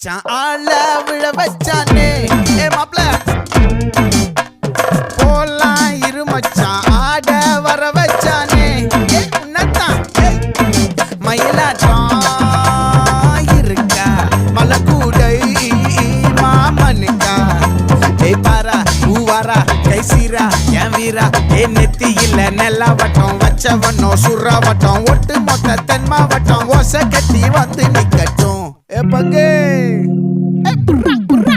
மச்சான் ஆள விழ வச்சானே ஏ மாப்ள போலாம் இரு மச்சான் ஆட வர வச்சானே ஏ உன்னதான் மயிலாட்டம் இருக்கா மலக்கூடை மாமனுக்கா ஏ பாரா ஊவாரா கைசீரா என் வீரா ஏ நெத்தி இல்ல நெல்லாவட்டம் வச்சவனோ சுறாவட்டம் ஒட்டு மொத்த தென் மாவட்டம் ஓசை கட்டி வந்து நிக்கட்டும் ஏ பங்கே